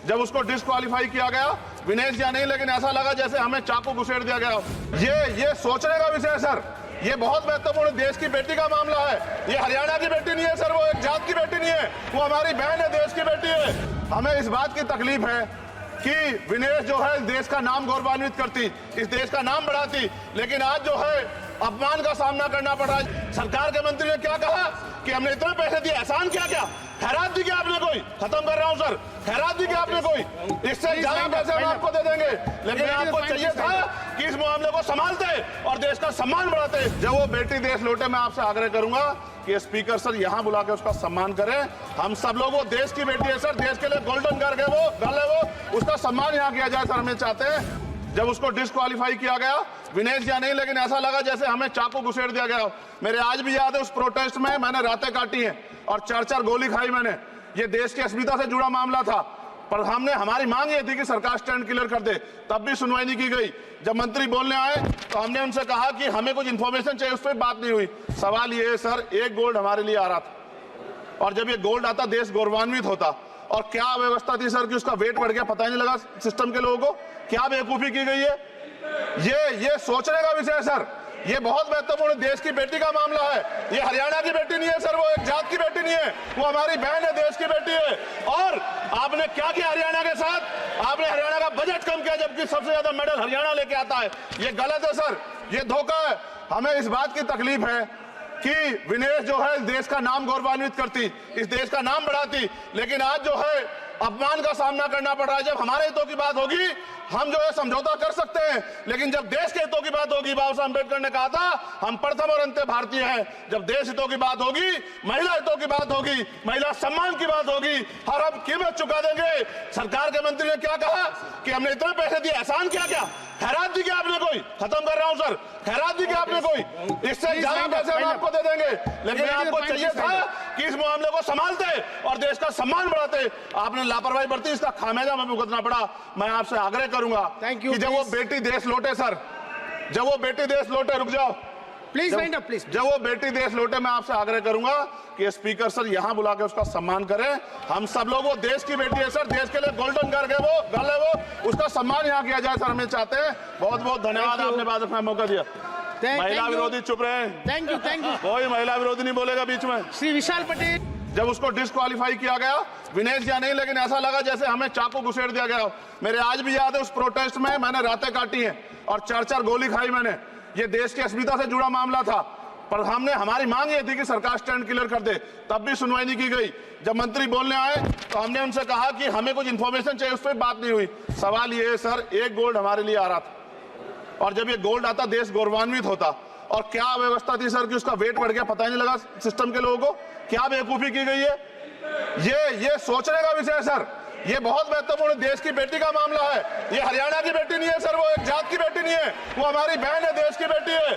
जब उसको डिस्क्वालीफाई किया गया, विनेश या नहीं, लेकिन ऐसा लगा जैसे हमें चाकू घुसेड़ दिया गया। ये सोचने का विषय है सर, ये बहुत महत्वपूर्ण देश की बेटी का मामला है। ये हरियाणा की बेटी नहीं है सर, वो एक जात की बेटी नहीं है, वो हमारी बहन है, देश की बेटी है। हमें इस बात की तकलीफ है कि विनेश जो है देश का नाम गौरवान्वित करती, इस देश का नाम बढ़ाती, लेकिन आज जो है अपमान का सामना करना पड़ रहा है। सरकार के मंत्री ने क्या कहा कि हमने इतने पैसे दिए, एहसान क्या खैरात दी क्या आपने कोई? खत्म कर रहा हूं सर, खैरात दी क्या आपने कोई? इससे ज्यादा पैसे हम आपको दे देंगे, लेकिन आपको चाहिए था कि इस मामले को संभालते और देश का सम्मान बढ़ाते। जब वो बेटी देश लौटे, मैं आपसे आग्रह करूंगा कि स्पीकर सर यहाँ बुला के उसका सम्मान करें। हम सब लोग, वो देश की बेटी है सर, देश के लिए गोल्डन गर्ल है वो, उसका सम्मान यहाँ किया जाए सर, हमें चाहते हैं। जब उसको डिस्क्वालीफाई किया गया, विनेश या नहीं, लेकिन ऐसा लगा जैसे हमें चाकू घुसेड़ दिया गया। मेरे आज भी याद है उस प्रोटेस्ट में मैंने रातें काटी हैं और 4-4 गोली खाई मैंने। ये देश की अस्मिता से जुड़ा मामला था, पर हमारी मांग ये थी कि सरकार स्टैंड क्लियर कर दे, तब भी सुनवाई नहीं की गई। जब मंत्री बोलने आए तो हमने उनसे कहा कि हमें कुछ इंफॉर्मेशन चाहिए, उस पर बात नहीं हुई। सवाल ये है सर, एक गोल्ड हमारे लिए आ रहा था और जब ये गोल्ड आता देश गौरवान्वित होता। और क्या व्यवस्था थी सर कि उसका वेट बढ़ गया, पता ही नहीं लगा सिस्टम के लोगों को। क्या बेवकूफी की गई है, ये सोचने का विषय है सर। ये बहुत महत्वपूर्ण देश की बेटी का मामला है। ये हरियाणा की बेटी नहीं है सर, वो एक जात की बेटी नहीं है, वो हमारी बहन है, देश की बेटी है। और आपने क्या किया हरियाणा के साथ? आपने हरियाणा का बजट कम किया, जबकि सबसे ज्यादा मेडल हरियाणा लेके आता है। ये गलत है सर, ये धोखा है। हमें इस बात की तकलीफ है कि विनेश जो है देश का नाम गौरवान्वित करती, इस देश का नाम बढ़ाती, लेकिन आज जो है अपमान का सामना करना पड़ रहा है। जब हमारे हितों की बात होगी हम जो है समझौता कर सकते हैं, लेकिन जब देश के हितों की बात होगी, बाबा साहब अम्बेडकर ने कहा था हम प्रथम और अंत्य भारतीय हैं। जब देश हितों की बात होगी, महिला हितों की बात होगी, महिला सम्मान की बात होगी, हर हम कीमत चुका देंगे। सरकार के मंत्री ने क्या कहा कि हमने इतने पैसे दिए, एहसान क्या खैरात दी क्या आपने कोई? खत्म कर रहा हूं सर, खैरात दी क्या आपने कोई? इससे ज्यादा पैसे हम आपको दे देंगे, लेकिन आपको चाहिए था कि इस मामले को संभालते और देश का सम्मान बढ़ाते। आपने लापरवाही बरती, इसका खामियाजा हमें भुगतना पड़ा। मैं आपसे आग्रह करूंगा कि जब वो बेटी देश लौटे सर, जब वो बेटी देश लौटे, रुक जाओ प्लीज वाइंड अप प्लीज। जब वो बेटी देश लौटे, मैं आपसे आग्रह करूंगा कि स्पीकर सर यहाँ बुला के उसका सम्मान करें। हम सब लोग, वो देश की बेटी है सर, देश के लिए गोल्डन गर्ल है वो, उसका सम्मान यहाँ किया जाए सर, हमें चाहते हैं। बहुत बहुत धन्यवाद, आपने बात रखने का मौका दिया। महिला विरोधी चुप रहे। थैंक यू कोई महिला विरोधी नहीं बोलेगा बीच में। श्री विशाल पटेल। जब उसको डिस्क्वालीफाई किया गया, विनेश या नहीं, लेकिन ऐसा लगा जैसे हमें चाकू घुसेड़ दिया गया। मेरे आज भी याद है उस प्रोटेस्ट में मैंने रातें काटी हैं और 4-4 गोली खाई मैंने। ये देश की अस्मिता से जुड़ा मामला था, पर हमारी मांग ये थी कि सरकार स्टैंड क्लियर कर दे, तब भी सुनवाई नहीं की गई। जब मंत्री बोलने आए तो हमने उनसे कहा कि हमें कुछ इंफॉर्मेशन चाहिए, उस पर बात नहीं हुई। सवाल ये है सर, एक गोल्ड हमारे लिए आ रहा था और जब ये गोल्ड आता देश गौरवान्वित होता। और क्या व्यवस्था थी सर कि उसका वेट बढ़ गया, पता ही नहीं लगा सिस्टम के लोगों को। क्या बेवकूफी की गई है, ये सोचने का विषय है सर। ये बहुत महत्वपूर्ण देश की बेटी का मामला है। ये हरियाणा की बेटी नहीं है सर, वो एक जात की बेटी नहीं है, वो हमारी बहन है, देश की बेटी है।